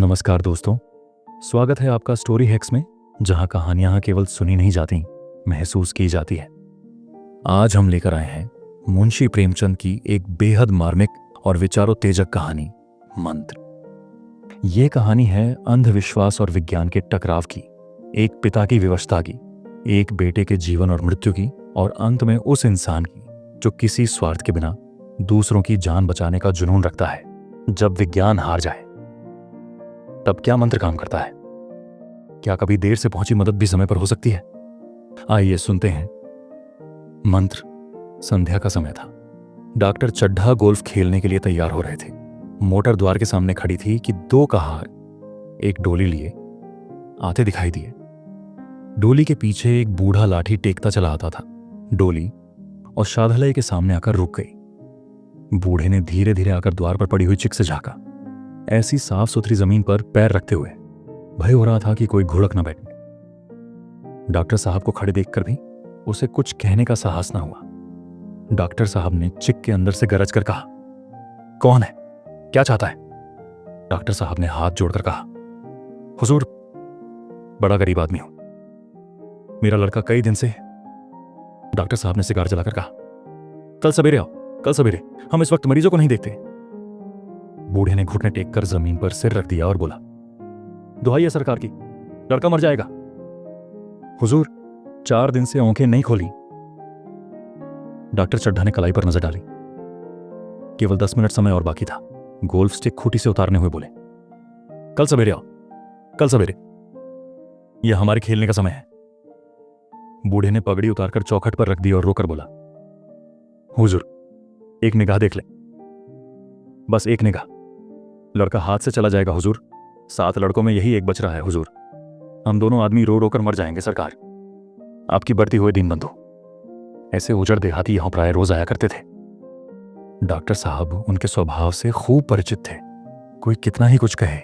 नमस्कार दोस्तों, स्वागत है आपका स्टोरी हैक्स में, जहां कहानियां केवल सुनी नहीं जाती, महसूस की जाती है। आज हम लेकर आए हैं मुंशी प्रेमचंद की एक बेहद मार्मिक और विचारोत्तेजक कहानी, मंत्र। ये कहानी है अंधविश्वास और विज्ञान के टकराव की, एक पिता की विवशता की, एक बेटे के जीवन और मृत्यु की, और अंत में उस इंसान की जो किसी स्वार्थ के बिना दूसरों की जान बचाने का जुनून रखता है। जब विज्ञान हार जाए तब क्या मंत्र काम करता है? क्या कभी देर से पहुंची मदद भी समय पर हो सकती है? आइए सुनते हैं। मंत्र। संध्या का समय था। डॉक्टर चड्ढा गोल्फ खेलने के लिए तैयार हो रहे थे। मोटर द्वार के सामने खड़ी थी कि दो कहार एक डोली लिए आते दिखाई दिए। डोली के पीछे एक बूढ़ा लाठी टेकता चला आता था। डोली और शादलय के सामने आकर रुक गई। बूढ़े ने धीरे धीरे आकर द्वार पर पड़ी हुई चिक से झांका। ऐसी साफ सुथरी जमीन पर पैर रखते हुए भय हो रहा था कि कोई घुड़क न बैठे। डॉक्टर साहब को खड़े देखकर भी उसे कुछ कहने का साहस न हुआ। डॉक्टर साहब ने चिक के अंदर से गरज कर कहा, कौन है, क्या चाहता है? डॉक्टर साहब ने हाथ जोड़कर कहा, हुजूर, बड़ा गरीब आदमी हूं, मेरा लड़का कई दिन से। डॉक्टर साहब ने सिगार जलाकर कहा, कल सवेरे आओ, कल सवेरे, हम इस वक्त मरीजों को नहीं देखते। बूढ़े ने घुटने टेककर जमीन पर सिर रख दिया और बोला, दुहाई है सरकार की, लड़का मर जाएगा। हुजूर, 4 दिन से आंखें नहीं खोली। डॉक्टर चड्ढा ने कलाई पर नजर डाली। केवल 10 मिनट समय और बाकी था। गोल्फ स्टिक खूंटी से उतारने हुए बोले, कल सवेरे आओ, कल सवेरे, यह हमारे खेलने का समय है। बूढ़े ने पगड़ी उतारकर चौखट पर रख दी और रोकर बोला, हुजूर, एक निगाह देख ले, बस एक निगाह। लड़का हाथ से चला जाएगा हुजूर। 7 लड़कों में यही एक बच रहा है हुजूर। हम दोनों आदमी रो रो कर मर जाएंगे सरकार। आपकी बढ़ती हुए दीनबंधु। ऐसे उजड़ देहाती यहां प्राय रोज आया करते थे। डॉक्टर साहब उनके स्वभाव से खूब परिचित थे। कोई कितना ही कुछ कहे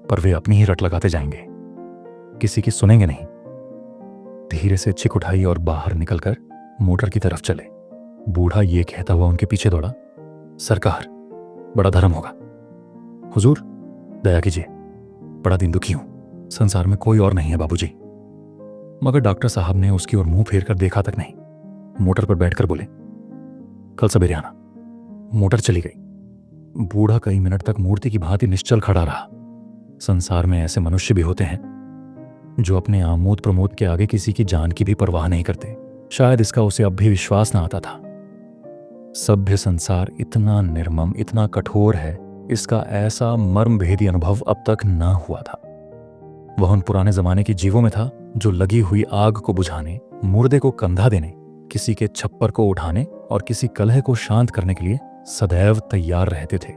पर वे अपनी ही रट लगाते जाएंगे, किसी की सुनेंगे नहीं। धीरे से चिक उठाई और बाहर निकलकर मोटर की तरफ चले। बूढ़ा ये कहता हुआ उनके पीछे दौड़ा, सरकार, बड़ा धर्म होगा। हुजूर, दया कीजिए, बड़ा दिन दुखी हूं, संसार में कोई और नहीं है बाबूजी। मगर डॉक्टर साहब ने उसकी ओर मुंह फेर कर देखा तक नहीं। मोटर पर बैठकर बोले, कल सवेरे आना। मोटर चली गई। बूढ़ा कई मिनट तक मूर्ति की भांति निश्चल खड़ा रहा। संसार में ऐसे मनुष्य भी होते हैं जो अपने आमोद प्रमोद के आगे किसी की जान की भी परवाह नहीं करते। शायद इसका उसे अब भी विश्वास न आता था। सभ्य संसार इतना निर्मम, इतना कठोर है, इसका ऐसा मर्मभेदी अनुभव अब तक न हुआ था। वह उन पुराने जमाने के जीवों में था जो लगी हुई आग को बुझाने, मुर्दे को कंधा देने, किसी के छप्पर को उठाने और किसी कलह को शांत करने के लिए सदैव तैयार रहते थे।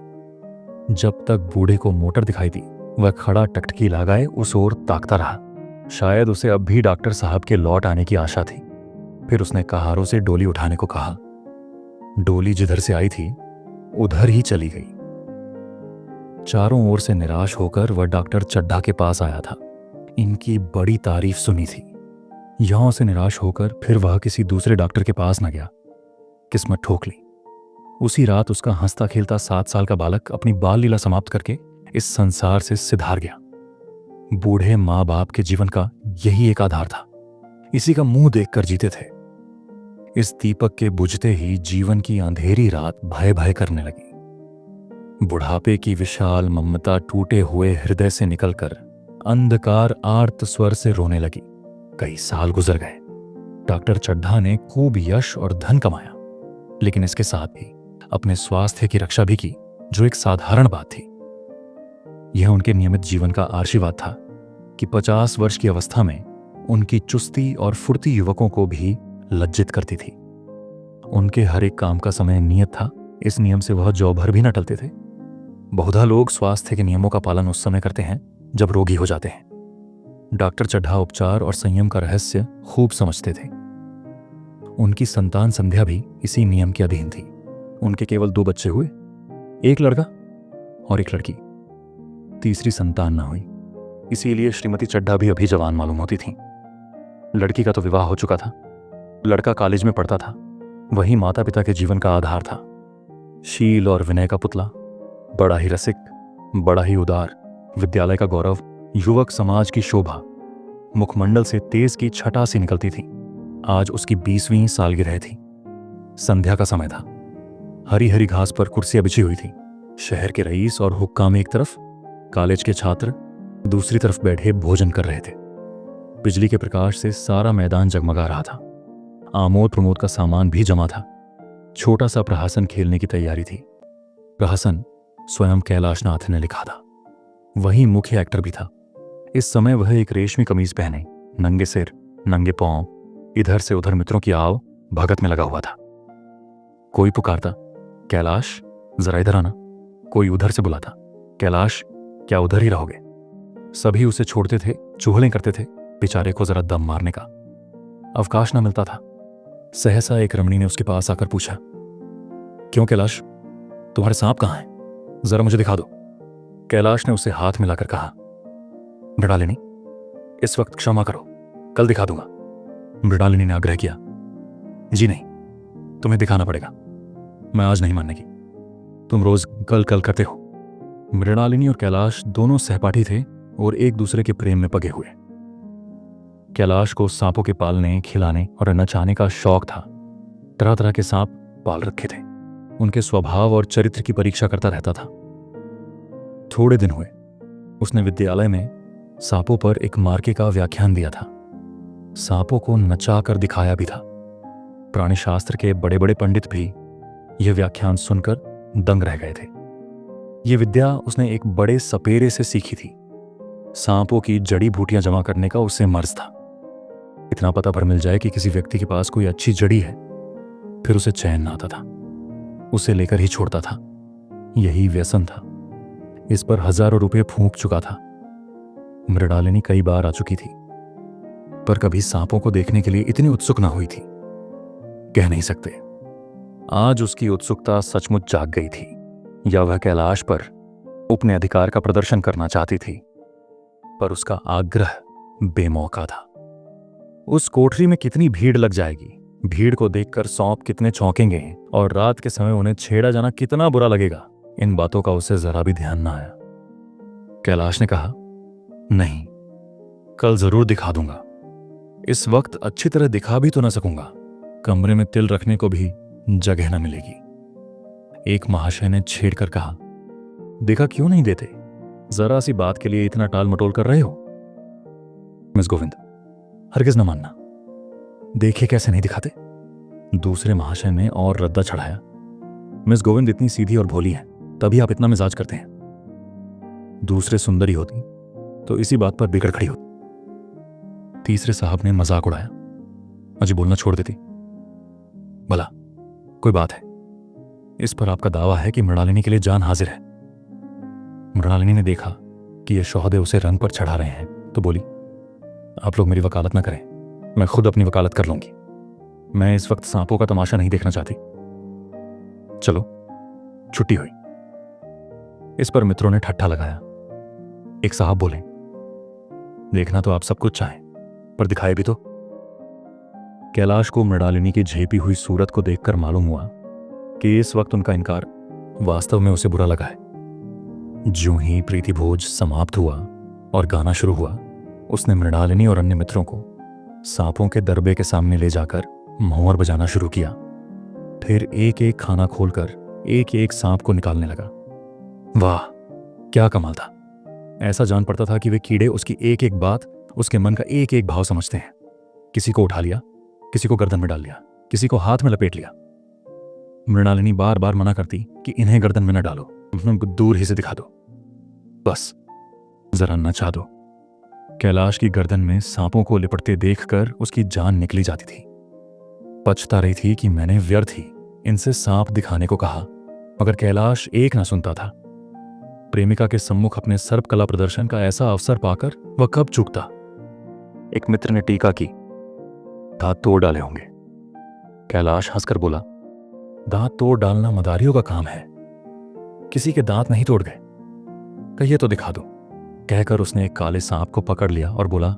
जब तक बूढ़े को मोटर दिखाई दी, वह खड़ा टकटकी लगाए उस ओर ताकता रहा। शायद उसे अब भी डॉक्टर साहब के लौट आने की आशा थी। फिर उसने कहारों से डोली उठाने को कहा। डोली जिधर से आई थी उधर ही चली गई। चारों ओर से निराश होकर वह डॉक्टर चड्ढा के पास आया था। इनकी बड़ी तारीफ सुनी थी। यहां से निराश होकर फिर वह किसी दूसरे डॉक्टर के पास न गया। किस्मत ठोक ली। उसी रात उसका हंसता खेलता 7 साल का बालक अपनी बाल लीला समाप्त करके इस संसार से सिधार गया। बूढ़े माँ बाप के जीवन का यही एक आधार था। इसी का मुंह देखकर जीते थे। इस दीपक के बुझते ही जीवन की अंधेरी रात भय भय करने लगी। बुढ़ापे की विशाल ममता टूटे हुए हृदय से निकलकर अंधकार आर्त स्वर से रोने लगी। कई साल गुजर गए। डॉक्टर चड्ढा ने खूब यश और धन कमाया, लेकिन इसके साथ भी अपने स्वास्थ्य की रक्षा भी की, जो एक साधारण बात थी। यह उनके नियमित जीवन का आशीर्वाद था कि 50 वर्ष की अवस्था में उनकी चुस्ती और फुर्ती युवकों को भी लज्जित करती थी। उनके हर एक काम का समय नियत था। इस नियम से वह जौ भर भी न टलते थे। बहुधा लोग स्वास्थ्य के नियमों का पालन उस समय करते हैं जब रोगी हो जाते हैं। डॉक्टर चड्ढा उपचार और संयम का रहस्य खूब समझते थे। उनकी संतान संध्या भी इसी नियम के अधीन थी। उनके केवल 2 बच्चे हुए, एक लड़का और एक लड़की। तीसरी संतान न हुई। इसीलिए श्रीमती चड्ढा भी अभी जवान मालूम होती थी। लड़की का तो विवाह हो चुका था। लड़का कॉलेज में पढ़ता था। वही माता पिता के जीवन का आधार था। शील और विनय का पुतला, बड़ा ही रसिक, बड़ा ही उदार, विद्यालय का गौरव, युवक समाज की शोभा मुखमंडल से तेज की छटा सी निकलती थी। आज उसकी 20वीं सालगिरह थी। संध्या का समय था। हरी हरी घास पर कुर्सियां बिछी हुई थी। शहर के रईस और हुक्काम एक तरफ, कॉलेज के छात्र दूसरी तरफ बैठे भोजन कर रहे थे। बिजली के प्रकाश से सारा मैदान जगमगा रहा था। आमोद प्रमोद का सामान भी जमा था। छोटा सा प्रहसन खेलने की तैयारी थी। प्रहसन स्वयं कैलाश नाथ ने लिखा था। वही मुख्य एक्टर भी था। इस समय वह एक रेशमी कमीज पहने, नंगे सिर, नंगे पांव, इधर से उधर मित्रों की आव भगत में लगा हुआ था। कोई पुकारता, कैलाश जरा इधर आना। कोई उधर से बुलाता, कैलाश क्या उधर ही रहोगे। सभी उसे छोड़ते थे, चुहलें करते थे, बेचारे को जरा दम मारने का अवकाश न मिलता था। सहसा एक रमणी ने उसके पास आकर पूछा, क्यों कैलाश, तुम्हारे सांप कहाँ हैं? जरा मुझे दिखा दो। कैलाश ने उसे हाथ मिलाकर कहा, मृणालिनी, इस वक्त क्षमा करो, कल दिखा दूंगा। मृणालिनी ने आग्रह किया, जी नहीं, तुम्हें दिखाना पड़ेगा, मैं आज नहीं मानने की। तुम रोज कल कल करते हो। मृणालिनी और कैलाश दोनों सहपाठी थे और एक दूसरे के प्रेम में पगे हुए। कैलाश को सांपों के पालने, खिलाने और नचाने का शौक था। तरह तरह के सांप पाल रखे थे। उनके स्वभाव और चरित्र की परीक्षा करता रहता था। थोड़े दिन हुए, उसने विद्यालय में सांपों पर एक मार्के का व्याख्यान दिया था। सांपों को नचा कर दिखाया भी था। प्राणी शास्त्र के बड़े बड़े पंडित भी यह व्याख्यान सुनकर दंग रह गए थे। यह विद्या उसने एक बड़े सपेरे से सीखी थी। सांपों की जड़ी बूटियां जमा करने का उसे मर्ज था। इतना पता पर मिल जाए कि किसी व्यक्ति के पास कोई अच्छी जड़ी है, फिर उसे चैन न आता था, उसे लेकर ही छोड़ता था। यही व्यसन था। इस पर हजारों रुपए फूंक चुका था। मृणालिनी कई बार आ चुकी थी, पर कभी सांपों को देखने के लिए इतनी उत्सुक ना हुई थी। कह नहीं सकते। आज उसकी उत्सुकता सचमुच जाग गई थी, या वह कैलाश पर अपने अधिकार का प्रदर्शन करना चाहती थी, पर उसका आग्रह बेमौका था। उस कोठरी में कितनी भीड़ लग जाएगी, भीड़ को देखकर सौंप कितने चौंकेंगे और रात के समय उन्हें छेड़ा जाना कितना बुरा लगेगा, इन बातों का उसे जरा भी ध्यान ना आया। कैलाश ने कहा, नहीं, कल जरूर दिखा दूंगा। इस वक्त अच्छी तरह दिखा भी तो ना सकूंगा, कमरे में तिल रखने को भी जगह न मिलेगी। एक महाशय ने छेड़ कर कहा, देखा क्यों नहीं देते? जरा सी बात के लिए इतना टाल मटोल कर रहे हो। मिस गोविंद, हरगिज न मानना, देखे कैसे नहीं दिखाते। दूसरे महाशय ने और रद्दा चढ़ाया, मिस गोविंद इतनी सीधी और भोली है, तभी आप इतना मिजाज करते हैं। दूसरे सुंदरी होती तो इसी बात पर बिगड़ खड़ी होती। तीसरे साहब ने मजाक उड़ाया, अजी बोलना छोड़ देती। भला कोई बात है, इस पर आपका दावा है कि मृणालिनी के लिए जान हाजिर है। मृणालिनी ने देखा कि ये शौहदे उसे रंग पर चढ़ा रहे हैं, तो बोली, आप लोग मेरी वकालत ना करें, मैं खुद अपनी वकालत कर लूंगी। मैं इस वक्त सांपों का तमाशा नहीं देखना चाहती। चलो, छुट्टी हुई। इस पर मित्रों ने ठट्ठा लगाया। एक साहब बोले, देखना तो आप सब कुछ चाहें, पर दिखाए भी तो। कैलाश को मृणालिनी की झेपी हुई सूरत को देखकर मालूम हुआ कि इस वक्त उनका इनकार वास्तव में उसे बुरा लगा है। ज्यों ही प्रीति भोज समाप्त हुआ और गाना शुरू हुआ, उसने मृणालिनी और अन्य मित्रों को सांपों के दरबे के सामने ले जाकर मोहर बजाना शुरू किया। फिर एक एक खाना खोलकर एक एक सांप को निकालने लगा। वाह, क्या कमाल था। ऐसा जान पड़ता था कि वे कीड़े उसकी एक एक बात, उसके मन का एक एक भाव समझते हैं। किसी को उठा लिया, किसी को गर्दन में डाल लिया, किसी को हाथ में लपेट लिया। मृणालिनी बार बार मना करती कि इन्हें गर्दन में न डालो, उनको दूर ही से दिखा दो, बस जरा नचा दो। कैलाश की गर्दन में सांपों को लिपटते देखकर उसकी जान निकली जाती थी। पछता रही थी कि मैंने व्यर्थ ही इनसे सांप दिखाने को कहा, मगर कैलाश एक न सुनता था। प्रेमिका के सम्मुख अपने सर्प कला प्रदर्शन का ऐसा अवसर पाकर वह कब चूकता। एक मित्र ने टीका की, दांत तोड़ डाले होंगे। कैलाश हंसकर बोला, दांत तोड़ डालना मदारियों का काम है, किसी के दांत नहीं तोड़ गए, कहिए तो दिखा दो। कहकर उसने एक काले सांप को पकड़ लिया और बोला,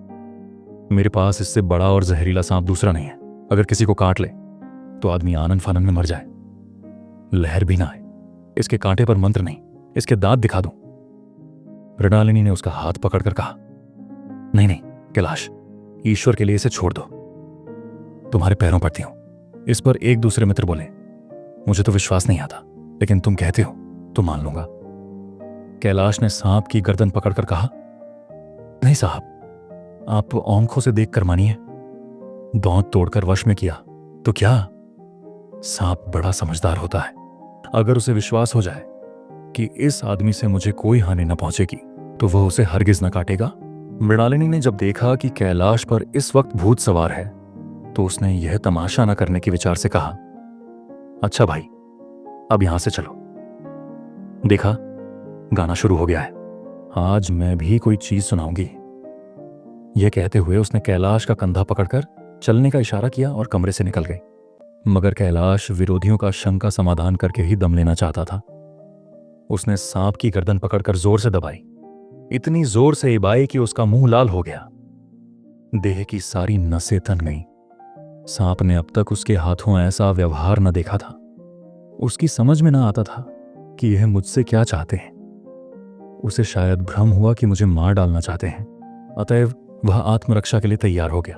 मेरे पास इससे बड़ा और जहरीला सांप दूसरा नहीं है। अगर किसी को काट ले तो आदमी आनन फानन में मर जाए, लहर भी ना आए। इसके कांटे पर मंत्र नहीं, इसके दांत दिखा दूं। मृणालिनी ने उसका हाथ पकड़कर कहा, नहीं नहीं कैलाश, ईश्वर के लिए इसे छोड़ दो, तुम्हारे पैरों पड़ती हूं। इस पर एक दूसरे मित्र बोले, मुझे तो विश्वास नहीं आता, लेकिन तुम कहते हो तो मान लूंगा। कैलाश ने सांप की गर्दन पकड़कर कहा, नहीं साहब, आप आंखों से देखकर मानिए। दांत तोड़कर वश में किया तो क्या? सांप बड़ा समझदार होता है। अगर उसे विश्वास हो जाए कि इस आदमी से मुझे कोई हानि न पहुंचेगी तो वह उसे हरगिज न काटेगा। मृणालिनी ने जब देखा कि कैलाश पर इस वक्त भूत सवार है तो उसने यह तमाशा न करने के विचार से कहा, अच्छा भाई, अब यहां से चलो। देखा, गाना शुरू हो गया है, आज मैं भी कोई चीज सुनाऊंगी। यह कहते हुए उसने कैलाश का कंधा पकड़कर चलने का इशारा किया और कमरे से निकल गई। मगर कैलाश विरोधियों का शंका समाधान करके ही दम लेना चाहता था। उसने सांप की गर्दन पकड़कर जोर से दबाई, इतनी जोर से इबाई कि उसका मुंह लाल हो गया। देह की सारी नसें तन गईं। सांप ने अब तक उसके हाथों ऐसा व्यवहार न देखा था। उसकी समझ में न आता था कि यह मुझसे क्या चाहते हैं। उसे शायद भ्रम हुआ कि मुझे मार डालना चाहते हैं, अतएव वह आत्मरक्षा के लिए तैयार हो गया।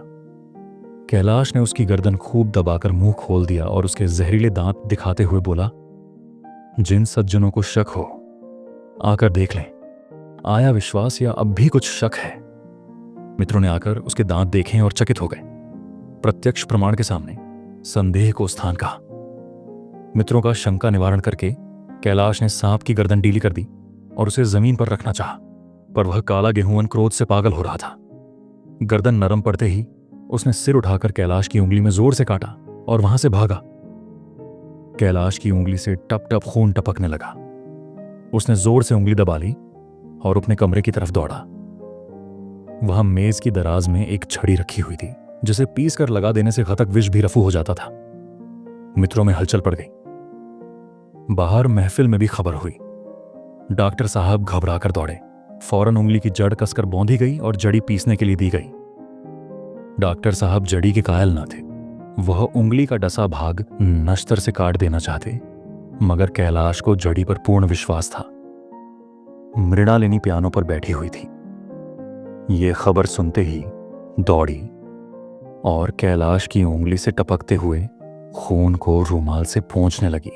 कैलाश ने उसकी गर्दन खूब दबाकर मुंह खोल दिया और उसके जहरीले दांत दिखाते हुए बोला, जिन सज्जनों को शक हो आकर देख लें, आया विश्वास या अब भी कुछ शक है। मित्रों ने आकर उसके दांत देखे और चकित हो गए। प्रत्यक्ष प्रमाण के सामने संदेह को स्थान कहा। मित्रों का शंका निवारण करके कैलाश ने सांप की गर्दन ढीली कर दी और उसे जमीन पर रखना चाहा, पर वह काला गेहूं क्रोध से पागल हो रहा था। गर्दन नरम पड़ते ही उसने सिर उठाकर कैलाश की उंगली में जोर से काटा और वहां से भागा। कैलाश की उंगली से टप टप खून टपकने लगा। उसने जोर से उंगली दबा ली और अपने कमरे की तरफ दौड़ा। वहां मेज की दराज में एक छड़ी रखी हुई थी, जिसे पीस कर लगा देने से घातक विष भी रफू हो जाता था। मित्रों में हलचल पड़ गई। बाहर महफिल में भी खबर हुई। डॉक्टर साहब घबराकर दौड़े। फौरन उंगली की जड़ कसकर बौंधी गई और जड़ी पीसने के लिए दी गई। डॉक्टर साहब जड़ी के कायल न थे। वह उंगली का डसा भाग नश्तर से काट देना चाहते, मगर कैलाश को जड़ी पर पूर्ण विश्वास था। मृणालिनी पियानो पर बैठी हुई थी। ये खबर सुनते ही दौड़ी और कैलाश की उंगली से टपकते हुए खून को रूमाल से पोंछने लगी।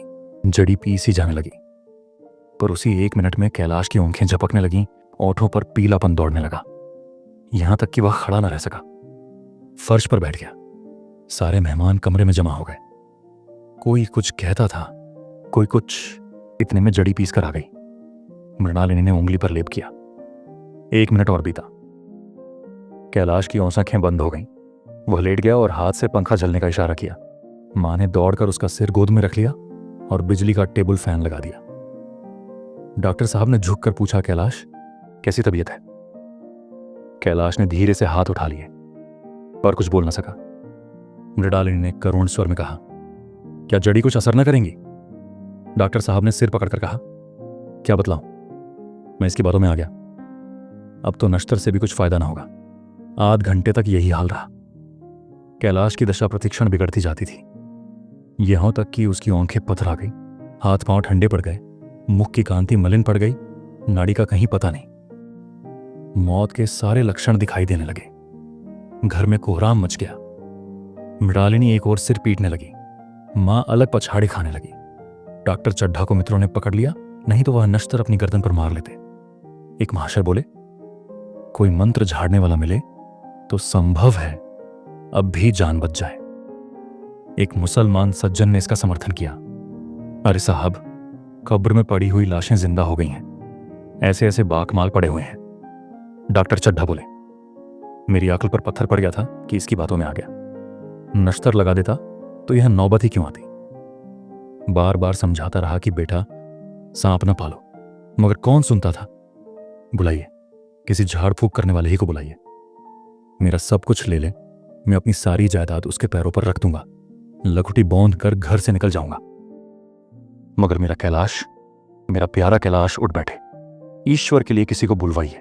जड़ी पीसी जाने लगी, पर उसी 1 मिनट में कैलाश की आंखें झपकने लगीं, ओठों पर पीलापन दौड़ने लगा, यहां तक कि वह खड़ा न रह सका। फर्श पर बैठ गया। सारे मेहमान कमरे में जमा हो गए। कोई कुछ कहता था, कोई कुछ। इतने में जड़ी पीस कर आ गई। मृणालिनी ने उंगली पर लेप किया। 1 मिनट और बीता। कैलाश की आंखें बंद हो गईं। वह लेट गया और हाथ से पंखा चलने का इशारा किया। मां ने दौड़कर उसका सिर गोद में रख लिया और बिजली का टेबल फैन लगा दिया। डॉक्टर साहब ने झुककर पूछा, कैलाश कैसी तबीयत है? कैलाश ने धीरे से हाथ उठा लिए, पर कुछ बोल न सका। मृणालिनी ने करुण स्वर में कहा, क्या जड़ी कुछ असर न करेंगी? डॉक्टर साहब ने सिर पकड़कर कहा, क्या बतलाऊं, मैं इसकी बातों में आ गया। अब तो नश्तर से भी कुछ फायदा ना होगा। आध घंटे तक यही हाल रहा। कैलाश की दशा प्रतिक्षण बिगड़ती जाती थी, यहां तक कि उसकी आंखें पथर आ गई, हाथ पांव ठंडे पड़ गए, मुख की कांति मलिन पड़ गई, नाड़ी का कहीं पता नहीं। मौत के सारे लक्षण दिखाई देने लगे। घर में कोहराम मच गया। मृणालिनी एक और सिर पीटने लगी। मां अलग पछाड़े खाने लगी। डॉक्टर चड्ढा को मित्रों ने पकड़ लिया, नहीं तो वह नश्तर अपनी गर्दन पर मार लेते। एक महाशय बोले, कोई मंत्र झाड़ने वाला मिले तो संभव है अब भी जान बच जाए। एक मुसलमान सज्जन ने इसका समर्थन किया। अरे साहब, कब्र में पड़ी हुई लाशें जिंदा हो गई हैं, ऐसे ऐसे बाकमाल पड़े हुए हैं। डॉक्टर चड्ढा बोले, मेरी अक्ल पर पत्थर पड़ गया था कि इसकी बातों में आ गया। नश्तर लगा देता तो यह नौबत ही क्यों आती। बार बार समझाता रहा कि बेटा सांप न पालो, मगर कौन सुनता था। बुलाइए, किसी झाड़ फूक करने वाले ही को बुलाइए। मेरा सब कुछ ले ले, मैं अपनी सारी जायदाद उसके पैरों पर रख दूंगा, लकुटी बांध कर घर से निकल जाऊंगा। मगर मेरा कैलाश, मेरा प्यारा कैलाश उठ बैठे। ईश्वर के लिए किसी को बुलवाइए।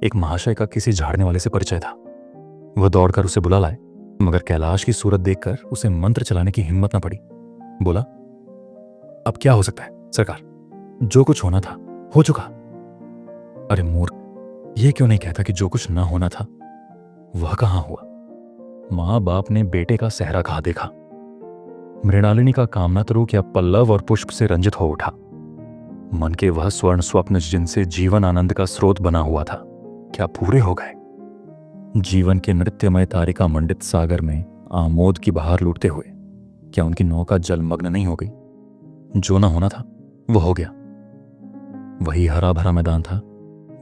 एक महाशय का किसी झाड़ने वाले से परिचय था। वह दौड़कर उसे बुला लाए, मगर कैलाश की सूरत देखकर उसे मंत्र चलाने की हिम्मत न पड़ी। बोला, अब क्या हो सकता है सरकार, जो कुछ होना था हो चुका। अरे मूर्ख, ये क्यों नहीं कहता कि जो कुछ ना होना था वह कहाँ हुआ? माँ बाप ने बेटे का सहरा कहा देखा। मृणालिनी का कामना तरु क्या पल्लव और पुष्प से रंजित हो उठा। मन के वह स्वर्ण स्वप्न जिनसे जीवन आनंद का स्रोत बना हुआ था, क्या पूरे हो गए? जीवन के नृत्यमय तारिका मंडित सागर में आमोद की बहार लूटते हुए क्या उनकी नौका जलमग्न नहीं हो गई? जो ना होना था वो हो गया। वही हरा भरा मैदान था,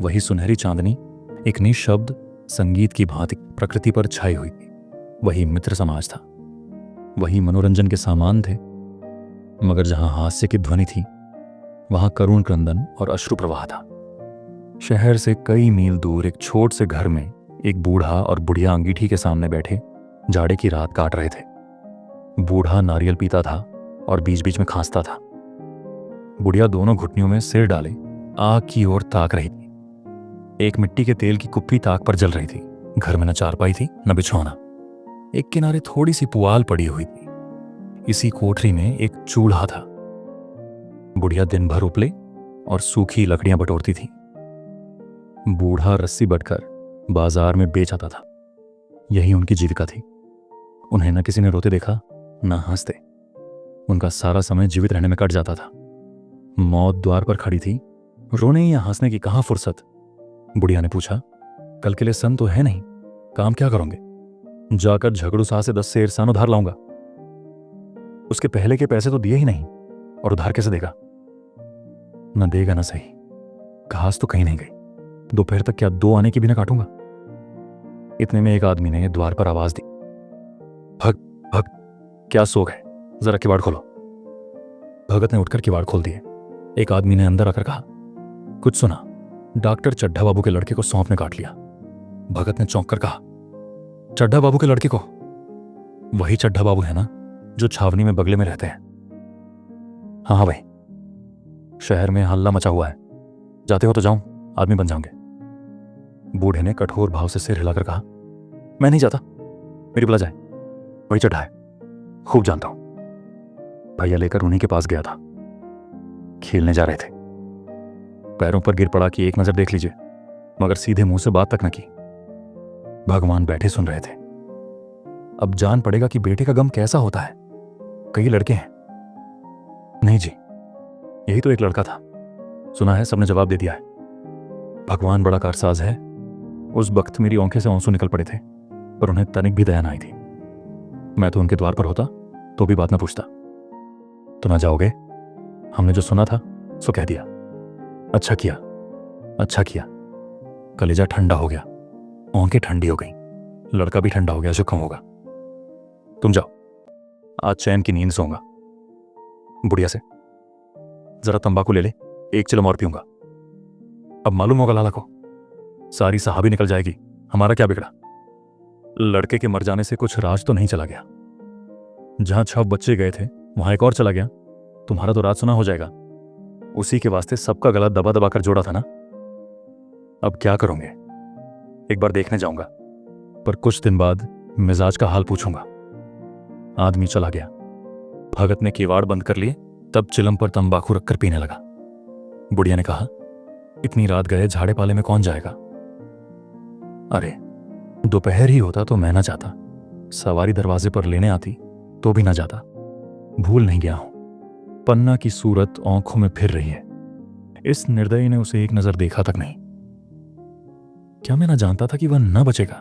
वही सुनहरी चांदनी एक निशब्द संगीत की भांति प्रकृति पर छाई हुई थी। वही मित्र समाज था, वही मनोरंजन के सामान थे। मगर जहां हास्य की ध्वनि थी वहां करुण क्रंदन और अश्रु प्रवाह था। शहर से कई मील दूर एक छोट से घर में एक बूढ़ा और बुढ़िया अंगीठी के सामने बैठे जाड़े की रात काट रहे थे। बूढ़ा नारियल पीता था और बीच बीच में खांसता था। बुढ़िया दोनों घुटनियों में सिर डाले आग की ओर ताक रही थी। एक मिट्टी के तेल की कुप्पी ताक पर जल रही थी। घर में न चारपाई थी न बिछौना। एक किनारे थोड़ी सी पुआल पड़ी हुई थी। इसी कोठरी में एक चूल्हा था। बुढ़िया दिन भर उपले और सूखी लकड़ियां बटोरती थी। बूढ़ा रस्सी बटकर बाजार में बेच आता था। यही उनकी जीविका थी। उन्हें न किसी ने रोते देखा न हंसते। उनका सारा समय जीवित रहने में कट जाता था। मौत द्वार पर खड़ी थी, रोने या हंसने की कहां फुर्सत। बुढ़िया ने पूछा, कल के लिए सन तो है नहीं, काम क्या करोगे? जाकर झगड़ू सा से 10 सेर सन उधार लाऊंगा। उसके पहले के पैसे तो दिए ही नहीं, और उधार कैसे देगा? न देगा न सही। घास तो कहीं नहीं गई। दोपहर तक क्या 2 आने की भी न काटूंगा। इतने में एक आदमी ने द्वार पर आवाज दी, भग भग, क्या सो गए? जरा किवाड़ खोलो। भगत ने उठकर किवाड़ खोल दिए। एक आदमी ने अंदर आकर कहा, कुछ सुना? डॉक्टर चड्ढा बाबू के लड़के को सौंप ने काट लिया। भगत ने चौंक कर कहा, चड्ढा बाबू के लड़के को? वही चड्ढा बाबू है ना जो छावनी में बगले में रहते हैं? हाँ हाँ भाई, शहर में हल्ला मचा हुआ है। जाते हो तो जाऊं, आदमी बन जाओगे। बूढ़े ने कठोर भाव से सिर हिलाकर कहा, मैं नहीं जाता, मेरी बुला जाए। वही चड्ढा है, खूब जानता हूं। भैया लेकर उन्हीं के पास गया था। खेलने जा रहे थे। पैरों पर गिर पड़ा कि एक नजर देख लीजिए, मगर सीधे मुंह से बात तक न की। भगवान बैठे सुन रहे थे। अब जान पड़ेगा कि बेटे का गम कैसा होता है। कई लड़के हैं। नहीं जी, यही तो एक लड़का था। सुना है सबने जवाब दे दिया है। भगवान बड़ा कारसाज है। उस वक्त मेरी आंखें से आंसू निकल पड़े थे, पर उन्हें तनिक भी दया न आई थी। मैं तो उनके द्वार पर होता तो भी बात न पूछता। तो ना जाओगे? हमने जो सुना था सो कह दिया। अच्छा किया, अच्छा किया। कलेजा ठंडा हो गया, आंखें ठंडी हो गई, लड़का भी ठंडा हो गया, जुकाम होगा। तुम जाओ, आज चैन की नींद सोऊंगा। बुढ़िया से, जरा तंबाकू ले ले, 1 चिलम और पीऊंगा। अब मालूम होगा लाला को, सारी साहबी निकल जाएगी। हमारा क्या बिगड़ा? लड़के के मर जाने से कुछ राज तो नहीं चला गया। जहां 6 बच्चे गए थे वहां एक और चला गया। तुम्हारा तो राज सुना हो जाएगा। उसी के वास्ते सबका गला दबा दबा कर जोड़ा था ना। अब क्या करोगे? एक बार देखने जाऊंगा, पर कुछ दिन बाद मिजाज का हाल पूछूंगा। आदमी चला गया। भगत ने किवाड़ बंद कर लिए, तब चिलम पर तंबाकू रखकर पीने लगा। बुढ़िया ने कहा, इतनी रात गए झाड़े पाले में कौन जाएगा? अरे दोपहर ही होता तो मैं ना जाता। सवारी दरवाजे पर लेने आती तो भी ना जाता। भूल नहीं गया हूं। पन्ना की सूरत आंखों में फिर रही है। इस निर्दयी ने उसे एक नजर देखा तक नहीं। क्या मैं ना जानता था कि वह न बचेगा?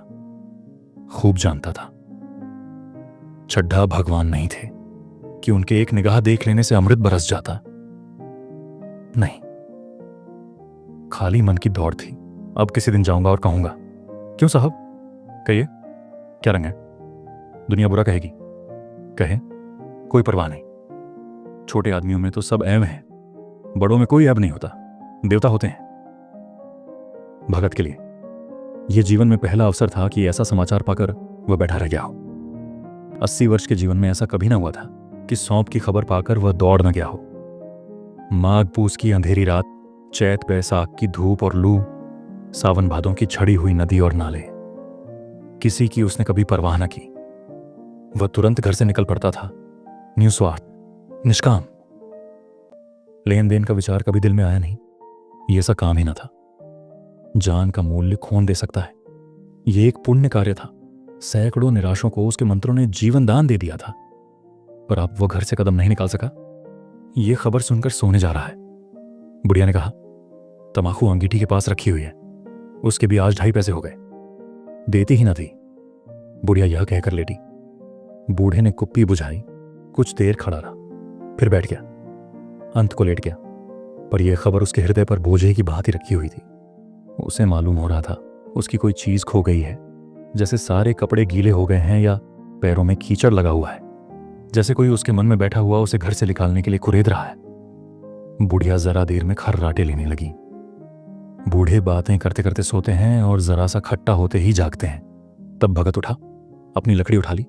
खूब जानता था। चड्ढा भगवान नहीं थे कि उनके एक निगाह देख लेने से अमृत बरस जाता। नहीं, खाली मन की दौड़ थी। अब किसी दिन जाऊंगा और कहूंगा, क्यों साहब? कहिए, क्या रंग है? दुनिया बुरा कहेगी, कहे, कोई परवाह नहीं। छोटे आदमियों में तो सब ऐब है, बड़ों में कोई ऐब नहीं होता, देवता होते हैं। भगत के लिए यह जीवन में पहला अवसर था कि ऐसा समाचार पाकर वह बैठा रह गया हो। 80 वर्ष के जीवन में ऐसा कभी ना हुआ था कि सौंप की खबर पाकर वह दौड़ न गया हो। माघ पूस की अंधेरी रात, चैत बैसाख की धूप और लू, सावन भादों की छड़ी हुई नदी और नाले, किसी की उसने कभी परवाह न की। वह तुरंत घर से निकल पड़ता था, निस्वार्थ, निष्काम। लेन देन का विचार कभी दिल में आया नहीं। ये ऐसा काम ही ना था। जान का मूल्य कौन दे सकता है? ये एक पुण्य कार्य था। सैकड़ों निराशों को उसके मंत्रों ने जीवन दान दे दिया था, पर अब वो घर से कदम नहीं निकाल सका। ये खबर सुनकर सोने जा रहा है। बुढ़िया ने कहा, तमाकू अंगीठी के पास रखी हुई है, उसके भी आज 2.5 पैसे हो गए। देती ही ना थी। बुढ़िया यह कहकर लेटी। बूढ़े ने कुप्पी बुझाई, कुछ देर खड़ा रहा, फिर बैठ गया, अंत को लेट गया। पर यह खबर उसके हृदय पर बोझे की भांति रखी हुई थी। उसे मालूम हो रहा था उसकी कोई चीज खो गई है, जैसे सारे कपड़े गीले हो गए हैं या पैरों में कीचड़ लगा हुआ है, जैसे कोई उसके मन में बैठा हुआ उसे घर से निकालने के लिए कुरेद रहा है। बुढ़िया जरा देर में खर्राटे लेने लगी। बूढ़े बातें करते करते सोते हैं और जरा सा खट्टा होते ही जागते हैं। तब भगत उठा, अपनी लकड़ी उठा ली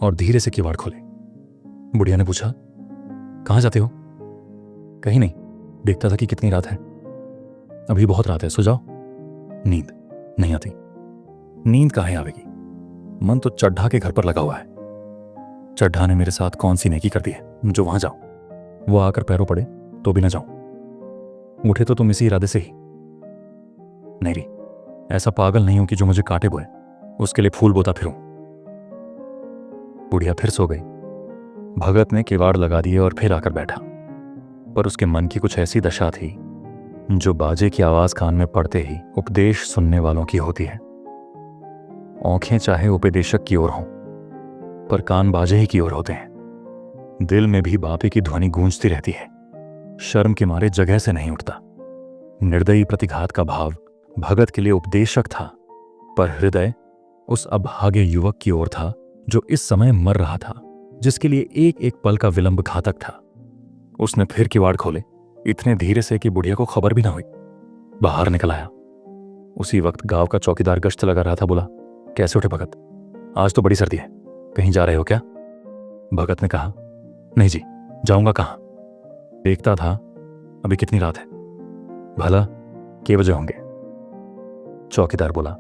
और धीरे से किवाड़ खोले। बुढ़िया ने पूछा, कहाँ जाते हो? कहीं नहीं, देखता था कि कितनी रात है। अभी बहुत रात है, सो जाओ। नींद नहीं आती। नींद कहाँ आवेगी? मन तो चड्ढा के घर पर लगा हुआ है। चड्ढा ने मेरे साथ कौन सी नेकी कर दी है जो वहां जाऊं? वो आकर पैरों पड़े तो भी ना जाऊं। उठे तो तुम इसी इरादे से ही। नहीं री, ऐसा पागल नहीं हूं कि जो मुझे काटे बोए उसके लिए फूल बोता फिरूं। बुढ़िया फिर सो गई। भगत ने किवाड़ लगा दिए और फिर आकर बैठा, पर उसके मन की कुछ ऐसी दशा थी जो बाजे की आवाज कान में पड़ते ही उपदेश सुनने वालों की होती है। आंखें चाहे उपदेशक की ओर हों, पर कान बाजे ही की ओर होते हैं। दिल में भी बापे की ध्वनि गूंजती रहती है। शर्म के मारे जगह से नहीं उठता। निर्दयी प्रतिघात का भाव भगत के लिए उपदेशक था, पर हृदय उस अभागे युवक की ओर था जो इस समय मर रहा था, जिसके लिए एक एक पल का विलंब घातक था। उसने फिर किवाड़ खोले, इतने धीरे से कि बुढ़िया को खबर भी ना हुई। बाहर निकल आया। उसी वक्त गांव का चौकीदार गश्त लगा रहा था। बोला, कैसे उठे भगत? आज तो बड़ी सर्दी है, कहीं जा रहे हो क्या? भगत ने कहा, नहीं जी, जाऊंगा कहाँ? देखता था अभी कितनी रात है, भला के बजे होंगे? चौकीदार बोला,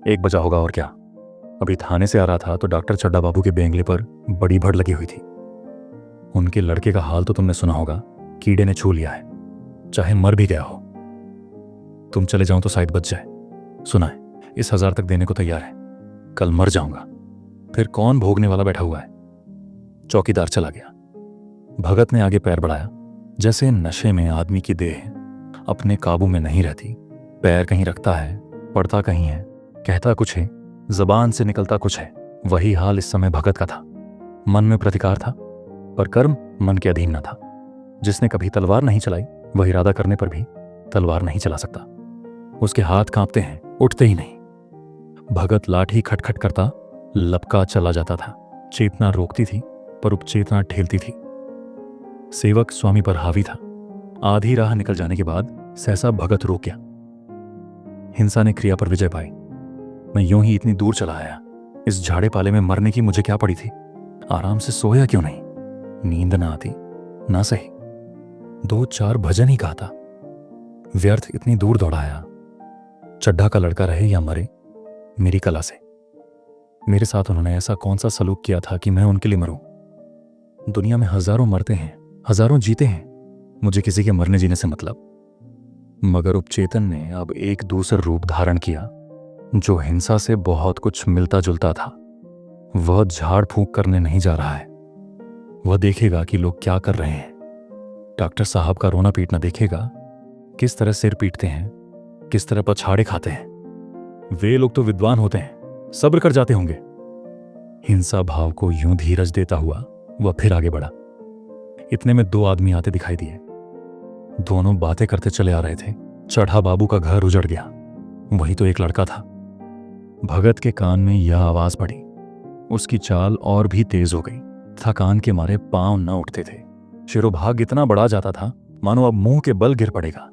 1 बजा होगा और क्या। अभी थाने से आ रहा था तो डॉक्टर चड्ढा बाबू के बेंगले पर बड़ी भड़ लगी हुई थी। उनके लड़के का हाल तो तुमने सुना होगा, कीड़े ने छू लिया है, चाहे मर भी गया हो। तुम चले जाओ तो शायद बच जाए। सुना है इस 1000 तक देने को तैयार है। कल मर जाऊंगा, फिर कौन भोगने वाला बैठा हुआ है। चौकीदार चला गया। भगत ने आगे पैर बढ़ाया। जैसे नशे में आदमी की देह अपने काबू में नहीं रहती। पैर कहीं रखता है, पड़ता कहीं है, कहता कुछ है, जबान से निकलता कुछ है। वही हाल इस समय भगत का था। मन में प्रतिकार था, पर कर्म मन के अधीन न था। जिसने कभी तलवार नहीं चलाई वह इरादा करने पर भी तलवार नहीं चला सकता। उसके हाथ कांपते हैं, उठते ही नहीं। भगत लाठी खटखट करता लपका चला जाता था। चेतना रोकती थी पर उपचेतना ठेलती थी। सेवक स्वामी पर हावी था। आधी राह निकल जाने के बाद सहसा भगत रुक गया। हिंसा ने क्रिया पर विजय पाई। मैं यूं ही इतनी दूर चला आया। इस झाड़े पाले में मरने की मुझे क्या पड़ी थी? आराम से सोया क्यों नहीं? नींद ना आती ना सही, 2-4 भजन ही गाता। व्यर्थ इतनी दूर दौड़ाया। चड्ढा का लड़का रहे या मरे, मेरी कला से। मेरे साथ उन्होंने ऐसा कौन सा सलूक किया था कि मैं उनके लिए मरूं? दुनिया में हजारों मरते हैं, हजारों जीते हैं, मुझे किसी के मरने जीने से मतलब। मगर उपचेतन ने अब एक दूसरा रूप धारण किया जो हिंसा से बहुत कुछ मिलता जुलता था। वह झाड़ फूंक करने नहीं जा रहा है। वह देखेगा कि लोग क्या कर रहे हैं। डॉक्टर साहब का रोना पीटना देखेगा, किस तरह सिर पीटते हैं, किस तरह पछाड़े खाते हैं। वे लोग तो विद्वान होते हैं, सब्र कर जाते होंगे। हिंसा भाव को यूं धीरज देता हुआ वह फिर आगे बढ़ा। इतने में 2 आदमी आते दिखाई दिए। दोनों बातें करते चले आ रहे थे। चड्ढा बाबू का घर उजड़ गया। वही तो एक लड़का था। भगत के कान में यह आवाज पड़ी। उसकी चाल और भी तेज हो गई। थकान के मारे पांव न उठते थे। शिरोभाग इतना बढ़ा जाता था मानो अब मुंह के बल गिर पड़ेगा।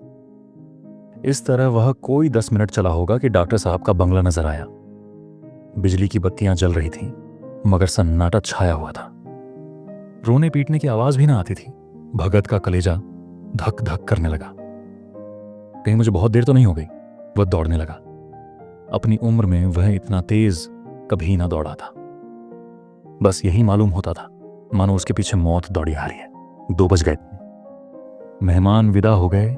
इस तरह वह कोई 10 मिनट चला होगा कि डॉक्टर साहब का बंगला नजर आया। बिजली की बत्तियां जल रही थीं, मगर सन्नाटा छाया हुआ था। रोने पीटने की आवाज भी ना आती थी। भगत का कलेजा धक धक करने लगा। कहीं मुझे बहुत देर तो नहीं हो गई? वह दौड़ने लगा। अपनी उम्र में वह इतना तेज कभी ना दौड़ा था। बस यही मालूम होता था मानो उसके पीछे मौत दौड़ी आ रही है। 2 बज गए। मेहमान विदा हो गए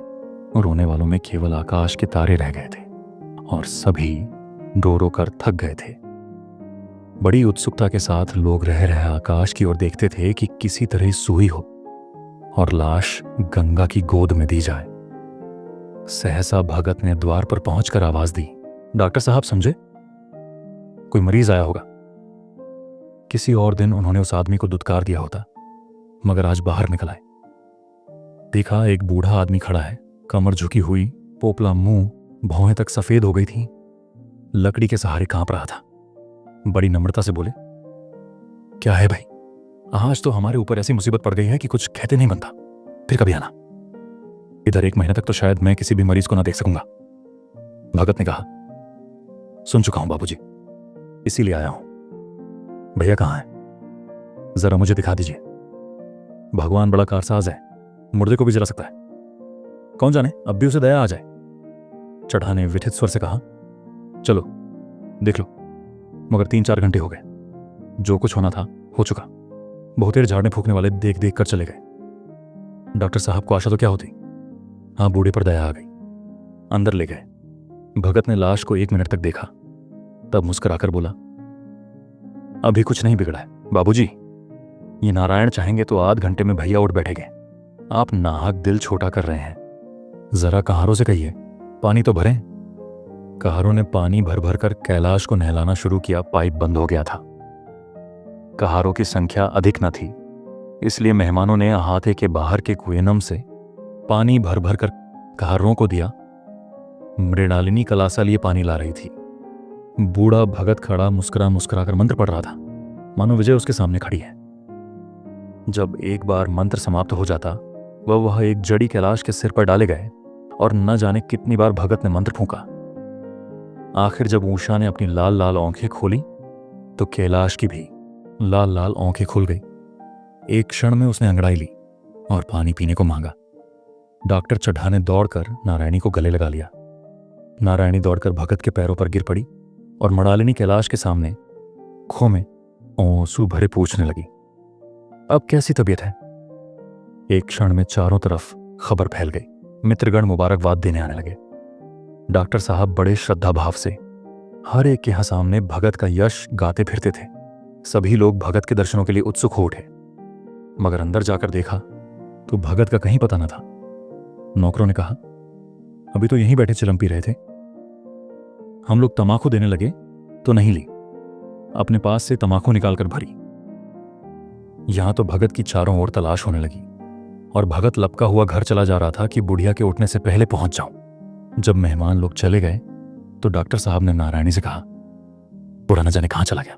रोने वालों में केवल आकाश के तारे रह गए थे और सभी रो रो कर थक गए थे। बड़ी उत्सुकता के साथ लोग रह रहे आकाश की ओर देखते थे कि किसी तरह सूई हो और लाश गंगा की गोद में दी जाए। सहसा भगत ने द्वार पर पहुंचकर आवाज दी, डॉक्टर साहब समझे, कोई मरीज आया होगा। किसी और दिन उन्होंने उस आदमी को दुत्कार दिया होता, मगर आज बाहर निकल आए। देखा एक बूढ़ा आदमी खड़ा है, कमर झुकी हुई, पोपला मुंह, भौहें तक सफेद हो गई थी, लकड़ी के सहारे कांप रहा था। बड़ी नम्रता से बोले, क्या है भाई, आज तो हमारे ऊपर ऐसी मुसीबत पड़ गई है कि कुछ कहते नहीं बनता, फिर कभी आना। इधर 1 महीने तक तो शायद मैं किसी भी मरीज को ना देख सकूंगा। भगत ने कहा, सुन चुका हूं बाबूजी, इसीलिए आया हूं। भैया कहां है, जरा मुझे दिखा दीजिए। भगवान बड़ा कारसाज है, मुर्दे को भी जला सकता है, कौन जाने अब भी उसे दया आ जाए। चढ़ा ने विथित स्वर से कहा, चलो देख लो, मगर 3-4 घंटे हो गए, जो कुछ होना था हो चुका। बहुत देर झाड़ने फूकने वाले देख देख कर चले गए। डॉक्टर साहब को आशा तो क्या होती, हाँ बूढ़े पर दया आ गई। अंदर ले गए। भगत ने लाश को 1 मिनट तक देखा, तब मुस्कुराकर बोला, अभी कुछ नहीं बिगड़ा है बाबूजी, ये नारायण चाहेंगे तो आध घंटे में भैया उठ बैठेंगे। आप नाहक दिल छोटा कर रहे हैं, जरा कहारों से कहिए पानी तो भरें। कहारों ने पानी भर भर कर कैलाश को नहलाना शुरू किया। पाइप बंद हो गया था। कहारों की संख्या अधिक न थी, इसलिए मेहमानों ने अहाते के बाहर के कुएनम से पानी भर भर कर कहारों को दिया। मृणालिनी कलासा लिए पानी ला रही थी। बूढ़ा भगत खड़ा मुस्कुरा मुस्कुरा कर मंत्र पढ़ रहा था, मानो विजय उसके सामने खड़ी है। जब एक बार मंत्र समाप्त हो जाता, वह एक जड़ी कैलाश के सिर पर डाले गए और न जाने कितनी बार भगत ने मंत्र फूंका। आखिर जब ऊषा ने अपनी लाल लाल आंखें खोली तो कैलाश की भी लाल लाल आंखें खुल गई। एक क्षण में उसने अंगड़ाई ली और पानी पीने को मांगा। डॉक्टर चड्ढा ने दौड़कर नारायणी को गले लगा लिया। नारायणी दौड़कर भगत के पैरों पर गिर पड़ी और मृणालिनी कैलाश के सामने खो में आंसू भरे पूछने लगी, अब कैसी तबीयत है। एक क्षण में चारों तरफ खबर फैल गई। मित्रगण मुबारकबाद देने आने लगे। डॉक्टर साहब बड़े श्रद्धा भाव से हर एक के यहाँ सामने भगत का यश गाते फिरते थे। सभी लोग भगत के दर्शनों के लिए उत्सुक हो उठे, मगर अंदर जाकर देखा तो भगत का कहीं पता न था। नौकरों ने कहा, अभी तो यहीं बैठे चिलम पी रहे थे, हम लोग तमाकू देने लगे तो नहीं ली, अपने पास से तमाकू निकालकर भरी। यहां तो भगत की चारों ओर तलाश होने लगी और भगत लपका हुआ घर चला जा रहा था कि बुढ़िया के उठने से पहले पहुंच जाऊं। जब मेहमान लोग चले गए तो डॉक्टर साहब ने नारायणी से कहा, बूढ़ा न जाने कहां चला गया,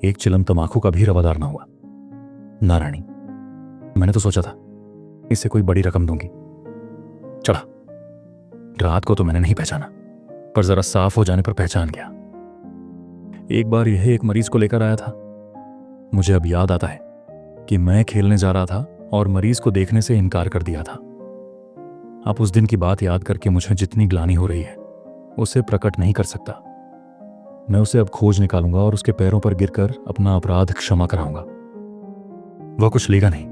एक चिलम तमाकू का भी रवादार ना हुआ। नारायणी, मैंने तो सोचा था इससे कोई बड़ी रकम दूंगी। चढ़ा, रात को तो मैंने नहीं पहचाना, पर जरा साफ हो जाने पर पहचान गया। एक बार यह एक मरीज को लेकर आया था। मुझे अब याद आता है कि मैं खेलने जा रहा था और मरीज को देखने से इनकार कर दिया था। आप उस दिन की बात याद करके मुझे जितनी ग्लानि हो रही है उसे प्रकट नहीं कर सकता। मैं उसे अब खोज निकालूंगा और उसके पैरों पर गिरकर अपना अपराध क्षमा कराऊंगा। वह कुछ लेगा नहीं,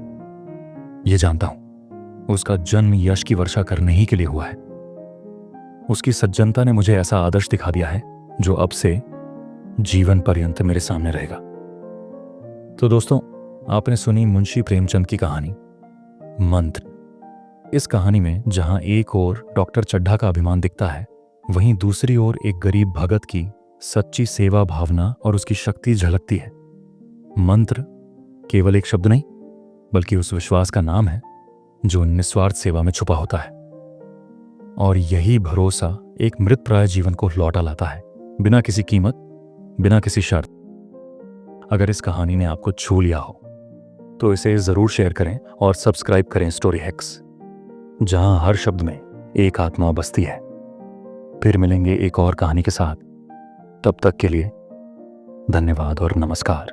यह जानता हूं। उसका जन्म यश की वर्षा करने ही के लिए हुआ है। उसकी सज्जनता ने मुझे ऐसा आदर्श दिखा दिया है जो अब से जीवन पर्यंत मेरे सामने रहेगा। तो दोस्तों, आपने सुनी मुंशी प्रेमचंद की कहानी मंत्र। इस कहानी में जहां एक ओर डॉक्टर चड्ढा का अभिमान दिखता है, वहीं दूसरी ओर एक गरीब भगत की सच्ची सेवा भावना और उसकी शक्ति झलकती है। मंत्र केवल एक शब्द नहीं, बल्कि उस विश्वास का नाम है जो निस्वार्थ सेवा में छुपा होता है। और यही भरोसा एक मृतप्राय जीवन को लौटा लाता है, बिना किसी कीमत, बिना किसी शर्त। अगर इस कहानी ने आपको छू लिया हो तो इसे जरूर शेयर करें और सब्सक्राइब करें स्टोरी हैक्स, जहां हर शब्द में एक आत्मा बसती है। फिर मिलेंगे एक और कहानी के साथ। तब तक के लिए धन्यवाद और नमस्कार।